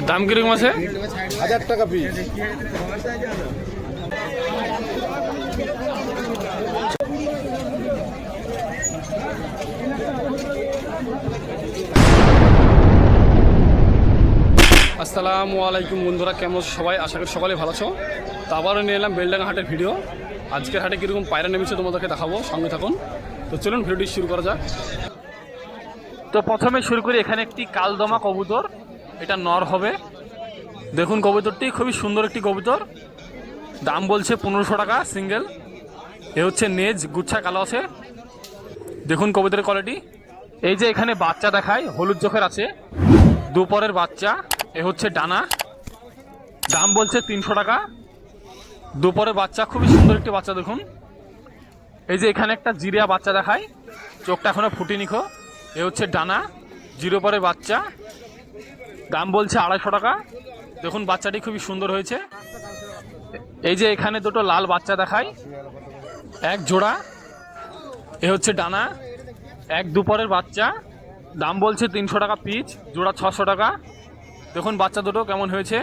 দাম কিরকম আছে? 1000 টাকা পিস। আসসালামু আলাইকুম বন্ধুরা, কেমন আছো সবাই? আশা করি সকালে ভালো আছো। তো আবারও নিয়ে এলাম বেলডাঙ্গা হাটের ভিডিও। আজকের হাটে কীরকম পায়রা নেমেছে তোমাদেরকে দেখাবো, সঙ্গে থাকুন। তো চলুন ভিডিওটি শুরু করা যাক। তো প্রথমে শুরু করি, এখানে একটি কালদমা কবুতর, এটা নর হবে। দেখুন কবুতরটি খুবই সুন্দর একটি কবুতর, দাম বলছে 1500 টাকা সিঙ্গেল। এ হচ্ছে নেজ, গুচ্ছা কালো আছে। দেখুন কবুতরের কোয়ালিটি। এই যে এখানে বাচ্চা দেখায়, হলুদ চোখের আছে, দুপরের বাচ্চা। এ হচ্ছে ডানা, দাম বলছে 300 টাকা। দুপরের বাচ্চা, খুবই সুন্দর একটি বাচ্চা দেখুন। এই যে এখানে একটা জিরিয়া বাচ্চা দেখায়, চোখটা এখনো ফুটিনি খো। এ হচ্ছে ডানা, জিরো পরের বাচ্চা, দাম বলছে 250 টাকা। দেখুন বাচ্চাটি খুবই সুন্দর হয়েছে। এই যে এখানে দুটো লাল বাচ্চা দেখায়, এক জোড়া। এ হচ্ছে ডানা, এক দুপরের বাচ্চা, দাম বলছে 300 টাকা পিস, জোড়া 600 টাকা। দেখুন বাচ্চা দুটো কেমন হয়েছে।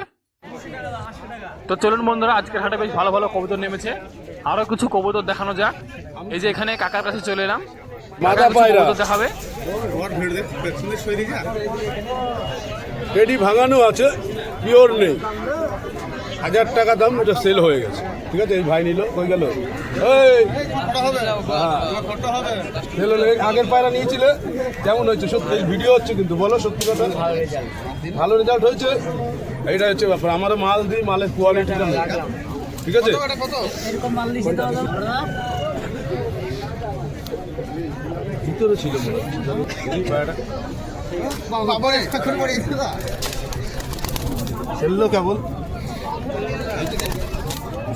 তো চলুন বন্ধুরা, আজকের হাটে বেশ ভালো ভালো কবুতর নেমেছে, আরো কিছু কবুতর দেখানো যাক। এই যে এখানে কাকার কাছে চলে এলাম, কবুতর দেখাবে। টেডি ভাঙানো আছে, পিওর নেই, 1000 টাকা দাম। ওটা সেল হয়ে গেছে, ঠিক আছে। এই ভাই নিল, কই গেল? সেল হলে আগের পায়রা নিয়েছিলে, কেমন হয়েছে? সত্যি ভিডিও হচ্ছে কিন্তু, বলো সত্যি কথা। ভালো রেজাল্ট হয়েছে, এইটা হচ্ছে ব্যাপার। আমারও মাল দিই, মালের কোয়ালিটিটা নেই, ঠিক আছে। ভিতরে ছিল সেললো কেবল,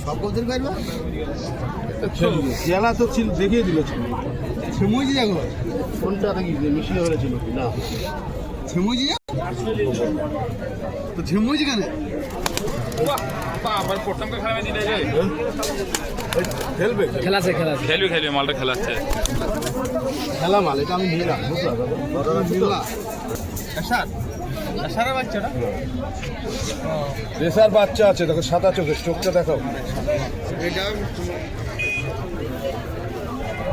সব কবুতর পাইলো। জেলা তো ছিল, দেখিয়ে দিল। ছেমুজি যাবো, কোনটা দেখি মিশিয়ে হয়েছিল না? ছেমুজি তো ঝেমুজি কেন খেলবে? খেলাচ্ছে খেলবে মালটা খেলাচ্ছে, খেলা মাল। এটা আমি নিলাম, রেসার বাচ্চা আছে, দেখো সাদা চোখের, চোখটা দেখো।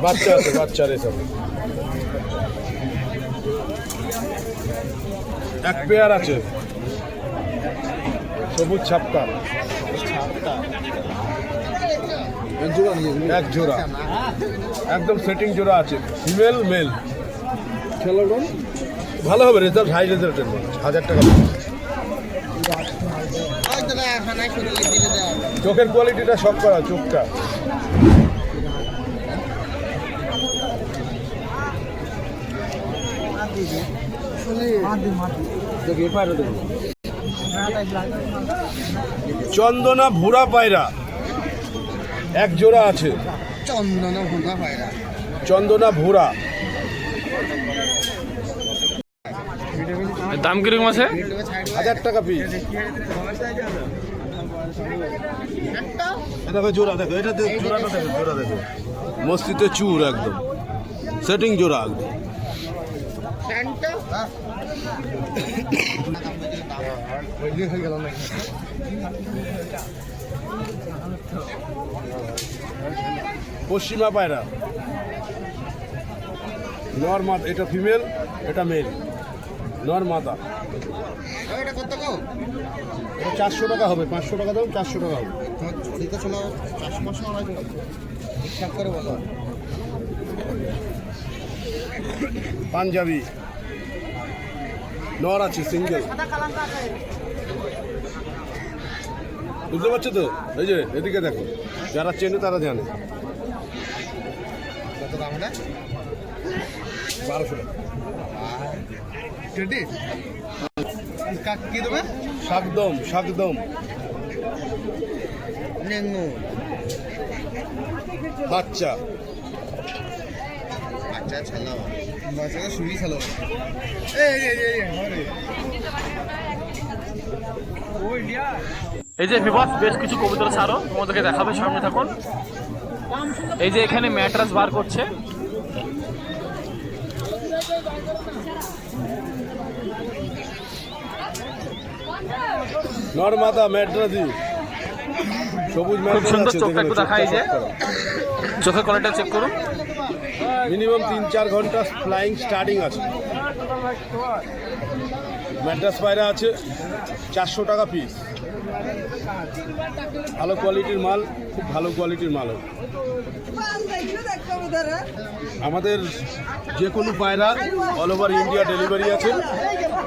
বাচ্চা আছে, বাচ্চা রেসার। এক পেয়ার আছে, সবুজ ছাপটা, এক জোড়া, একদম সেটিং জোড়া আছে, ফিমেল মেল। খেলাটা ভালো হবে, রেজাল্ট হাই রেজাল্টের, 1000 টাকা। চোখের কোয়ালিটিটা সব করা, চোখটা। চন্দনা ভুরা পায়রা এক জোড়া আছে, চন্দনা ভুরা। দাম কিরকম আছে? 1000 টাকা পিস। দেখো জোড়া, দেখো এটা জোড়াটা, দেখো জোড়া, দেখো মস্তিতে চুর, একদম সেটিং জোড়া একদম। পশ্চিমা পায়রা, নর মাথা, এটা ফিমেল, এটা মেল, নর মাথা। এটা 400 টাকা হবে, 500 টাকা দাম, 400 টাকা হবে। পাঞ্জাবি নর আছে, সিঙ্গেল, বুঝতে পারছো তো? এই যে এদিকে দেখো, যারা চেনে তারা জানে। কত দাম? 1200 টাকা। কি দেবে? শাকদম, শাকদম বাচ্চা, বাচ্চা ছালা, বাচ্চাটা শুনি ছালো। এই যে বিবাস বেশ কিছু কবুতর ছাড়ো, তোমাদেরকে দেখাবে, সামনে থাকুন। এই যে এখানে ম্যাট্রাস বার করছে, নর্মাদা ম্যাড্রাজি সবুজ খুব সুন্দর, চোখটা একটু দেখাই যে চোখের কোয়ালিটি চেক করুন। মিনিমাম 3-4 ঘন্টা ফ্লাইং স্টার্টিং আছে। ম্যাড্রাস পায়রা আছে 400 টাকা পিস। ভালো কোয়ালিটির মাল, খুব ভালো কোয়ালিটির মাল। আমাদের যে কোনো পায়রা অল ওভার ইন্ডিয়া ডেলিভারি আছে।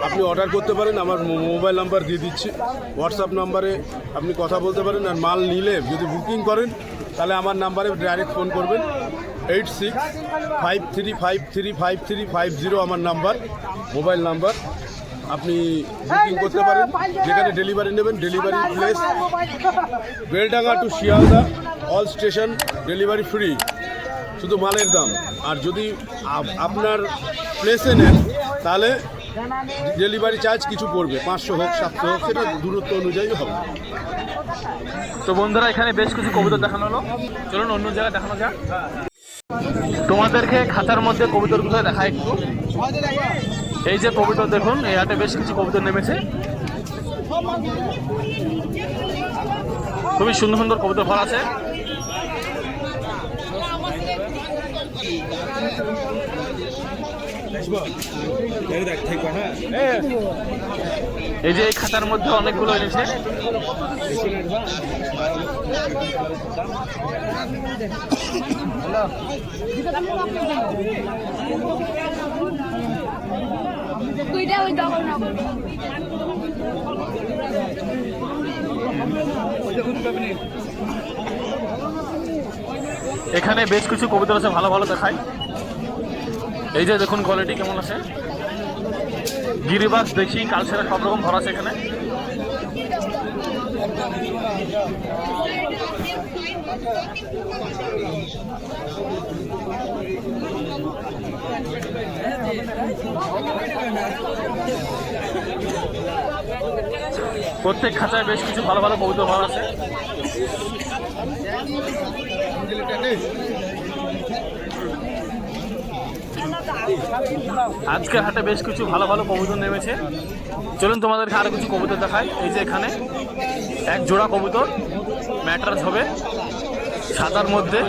আপনি অর্ডার করতে পারেন, আমার মোবাইল নাম্বার দিয়ে দিচ্ছি। হোয়াটসঅ্যাপ নাম্বারে আপনি কথা বলতে পারেন। আর মাল নিলে যদি বুকিং করেন তাহলে আমার নাম্বারে ডাইরেক্ট ফোন করবেন। 8653535350 আমার নাম্বার, মোবাইল নাম্বার। আপনি বুকিং করতে পারেন। যেখানে ডেলিভারি নেবেন, delivery place Beldanga to Sealdah, all station, delivery free, শুধু মালের দাম। আর যদি আপনার প্লেসে নেন তাহলে ডেলিভারি চার্জ কিছু পড়বে, 500 হোক 700 হোক, সেটা দূরত্ব অনুযায়ী হবে। তো বন্ধুরা এখানে বেশ কিছু কবুতর দেখানো হলো, চলুন অন্য জায়গায় দেখানো যাক। তোমাদেরকে খাঁচার মধ্যে কবুতরগুলো দেখা একটু। এই যে কবুতর দেখুন, এই হাটে বেশ কিছু কবুতর নেমেছে। খুবই সুন্দর সুন্দর কবুতর ভরা আছে। এই যে এই খাতার মধ্যে অনেকগুলো এনেছে। এখানে বেশ কিছু কবুতর আছে, ভালো ভালো দেখায়। এই যে দেখুন কোয়ালিটি কেমন আছে। গিরিবাস, দেখি কালসেরা, সব রকম ভরা আছে এখানে। প্রত্যেক খাঁচায় বেশ কিছু ভালো ভালো কবুতর ভরা আছে। আজকে হাটে বেশ কিছু ভালো ভালো কবুতর নেমেছে। চলুন তোমাদেরকে আরো কিছু কবুতর দেখাই। এই যে এখানে এক জোড়া কবুতর ম্যাট্রাস হবে সাদার মধ্যে।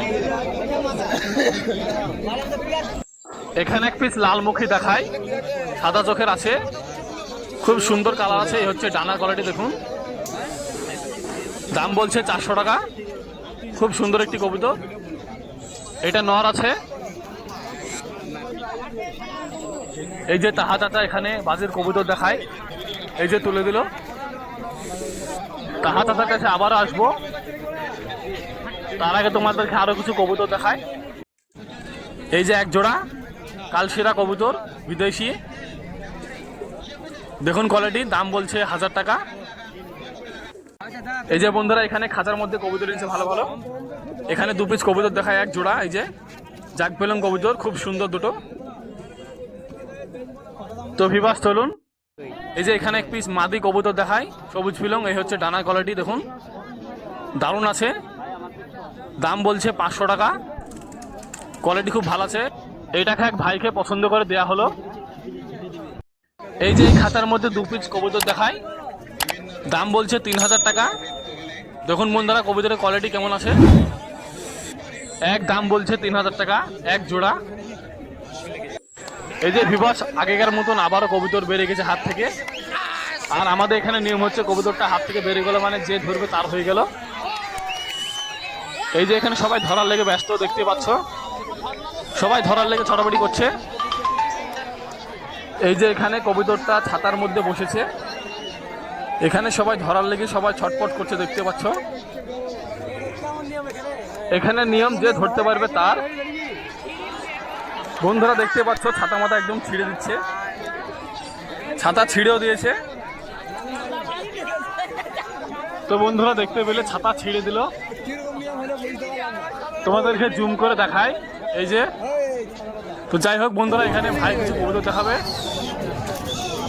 এখানে এক পিস লালমুখী দেখায়, সাদা চোখের আছে, খুব সুন্দর কালার আছে। এই হচ্ছে ডানার কোয়ালিটি দেখুন। দাম বলছে 400 টাকা। খুব সুন্দর একটি কবুতর। এটা নর আছে। এই যে তাহা চাচা এখানে বাজির কবুতর দেখায়। এই যে তুলে দিল। তাহা চাচার কাছে আবারও আসবো, তার আগে তোমাদেরকে আরো কিছু কবুতর দেখায়। এই যে এক জোড়া কালশিরা কবুতর বিদেশি, দেখুন কোয়ালিটি। দাম বলছে 1000 টাকা। এই যে বন্ধুরা এখানে খাঁচার মধ্যে কবুতর এনেছে ভালো ভালো। এখানে 2 পিস কবুতর দেখায়, এক জোড়া। এই যে জাগ পেলং কবুতর, খুব সুন্দর দুটো। তো ভিবাস চলুন। এই যে এখানে এক পিস মাদি কবুতর দেখায়, সবুজ পিলং। এই হচ্ছে ডানার কোয়ালিটি দেখুন, দারুণ আছে। দাম বলছে 500 টাকা। কোয়ালিটি খুব ভালো আছে। এইটাকে এক ভাইকে পছন্দ করে দেয়া হলো। এই যে এই খাতার মধ্যে 2 পিস কবুতর দেখায়, দাম বলছে 3000 টাকা। দেখুন বন্ধুরা কবুতরের কোয়ালিটি কেমন আছে। এক দাম বলছে 3000 টাকা এক জোড়া। এই যে ভিবাস আগেকার মতন আবারও কবুতর বেড়ে গেছে হাত থেকে। আর আমাদের এখানে নিয়ম হচ্ছে কবুতরটা হাত থেকে বেড়ে গেল মানে যে ধরবে তার হয়ে গেল। এই যে এখানে সবাই ধরার লেগে ব্যস্ত, দেখতে পাচ্ছ সবাই ধরার লেগে ছড়াছড়ি করছে। এই যে এখানে কবুতরটা ছাতার মধ্যে বসেছে, এখানে সবাই ধরার লেগে সবাই ছটপট করছে, দেখতে পাচ্ছ। এখানে নিয়ম যে ধরতে পারবে তার। বন্ধুরা দেখতে পাচ্ছ ছাতা মাথা একদম ছিঁড়ে দিচ্ছে, ছাতা ছিঁড়েও দিয়েছে। তো বন্ধুরা দেখতে পেলে ছাতা ছিঁড়ে দিল। তোমাদেরকে জুম করে দেখায়। এই যে তো যাই হোক বন্ধুরা, এখানে ভাই কিছু কবুতর দেখাবে,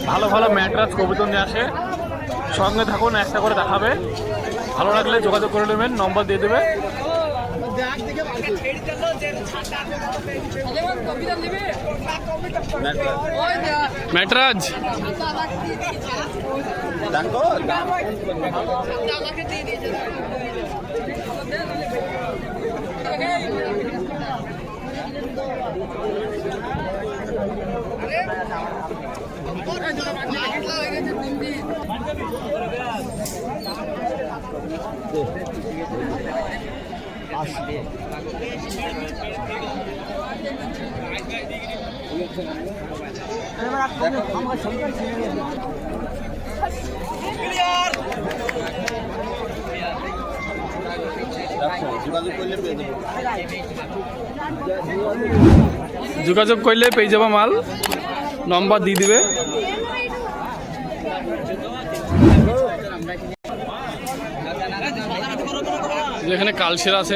ভালো ভালো ম্যাট্রাস কবুতর নিয়ে আসে। সঙ্গে থাকুন, একটা করে দেখাবে। ভালো লাগলে যোগাযোগ করে নেবেন, নম্বর দিয়ে দেবে। ম্যাটরাজ যোগাযোগ করলে পেয়ে যাবা মাল, নম্বর দিয়ে দিবে। যেখানে কালশের আছে,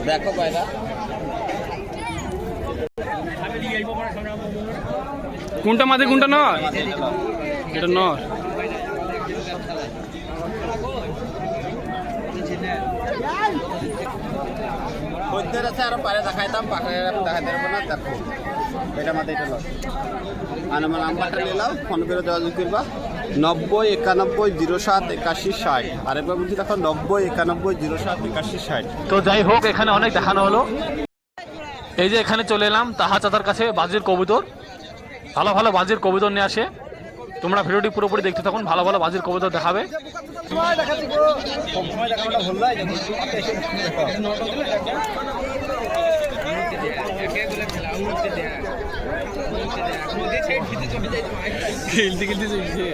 দেখো পায়রা কোনটা মাঝে কোনটা নয়, এটা নয়। খদ্দের আছে আরো পায়রা দেখাইতাম, পাখা দেখাইতে পারবো না। দেখো এটা মাঝে এটা লস। আর আমার নাম্বারটা নিলাম, ফোন করে যোগাযোগ করবা 9091078160। আরেকবার বলছি দেখো 9091078160। তো যাই হোক, এখানে অনেক দেখানো হলো। এই যে এখানে চলে এলাম তাহা চাচার কাছে, বাজির কবুতর, ভালো ভালো বাজির কবুতর নিয়ে আসে। তোমরা ভিডিওটি পুরোপুরি দেখতে থাকুন, ভালো ভালো বাজির কবুতর দেখাবে। খেলতে খেলতে চলছে।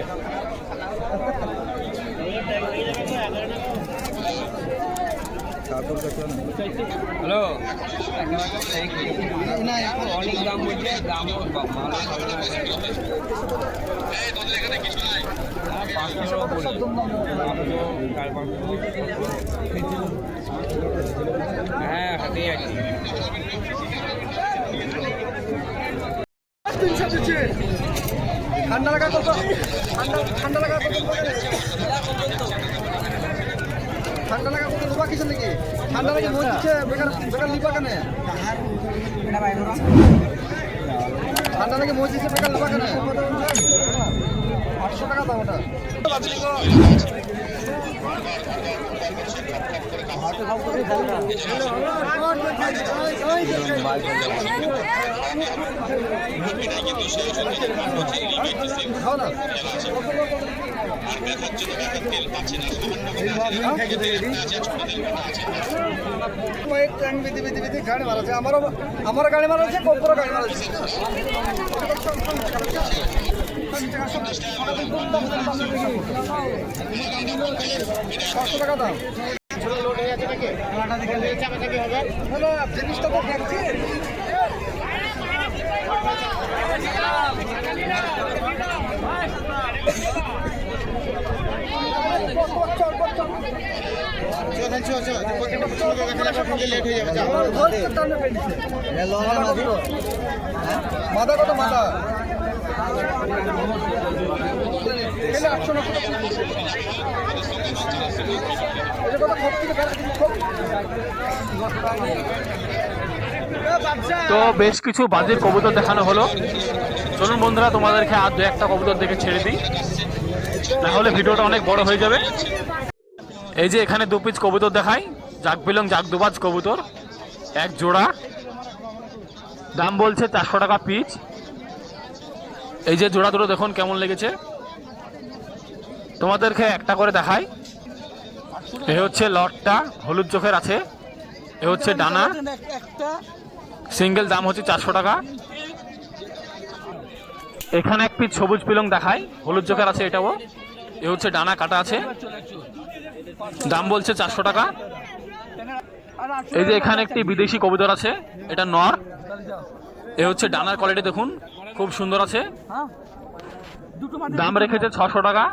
হ্যালো, অনেক দাম বলছে, দাম হ্যাঁ হাতে আছি। ঠান্ডা লাগা কত, ঠান্ডা লাগা কত, ঠান্ডা লাগা কত দেবা কিছু নাকি? ঠান্ডা লাগে বলছে বেকার বেকার লিবা কেন? ঠান্ডা লাগে বলছে বেকার লিবা কেন? 800 টাকা দাম ওটা। খাও না গাড়ি মারা আছে, আমারও গাড়ি মারা আছে, কোপরও গাড়ি মারা আছে। 500 টাকা দাম। জিনিসটা তো দেখছি। মাথা কত মাথা? 800 তো বেশ কিছু বাজির কবুতর দেখানো হলো। চলুন বন্ধুরা, তোমাদেরকে আর 2-1টা কবুতর দেখে ছেড়ে দিই, না হলে ভিডিওটা অনেক বড় হয়ে যাবে। এই যে এখানে 2 পিস কবুতর দেখাই, জাক বিলং জাক দুবাজ কবুতর, এক জোড়া। দাম বলছে 400 টাকা পিস। এই যে জোড়া দুটো দেখুন কেমন লেগেছে। তোমাদেরকে একটা করে দেখাই। এ হচ্ছে লটটা, হলুদ চোখের আছে। এ হচ্ছে ডানা, সিঙ্গেল, দাম হচ্ছে 400 টাকা। এখানে এক পিস সবুজ পিলং দেখাই, হলুদ চোখের আছে এটাও। এ হচ্ছে ডানা কাটা আছে, দাম বলছে 400 টাকা। এই যে এখানে একটি বিদেশি কবুতর আছে, এটা নর। এ হচ্ছে ডানার কোয়ালিটি দেখুন, খুব সুন্দর আছে, দাম রেখেছে 600 টাকা।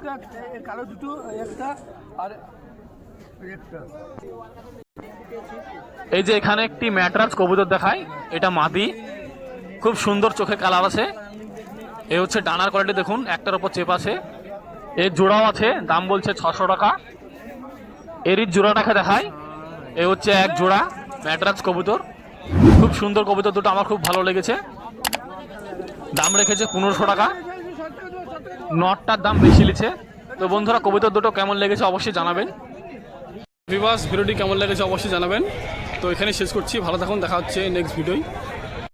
এই যে এখানে একটি ম্যাট্রাস কবুতর দেখায়, এটা মাদি, খুব সুন্দর চোখে কালার আছে। এ হচ্ছে ডানার কোয়ালিটি দেখুন, একটার উপর চেপ আছে। এর জোড়াও আছে, দাম বলছে 600 টাকা। এরই জোড়াটাকে দেখায়, এ হচ্ছে এক জোড়া ম্যাট্রাস কবুতর, খুব সুন্দর কবুতর দুটো, আমার খুব ভালো লেগেছে। দাম রেখেছে 1500 টাকা। নটটার দাম বেশি লিছে। তো বন্ধুরা, কবুতর দুটো কেমন লেগেছে অবশ্যই জানাবেন। ভিউয়ার্স, ভিডিওটি কেমন লেগেছে অবশ্যই জানাবেন। তো এখানে শেষ করছি, ভালো থাকুন, দেখা হচ্ছে নেক্সট ভিডিওয়।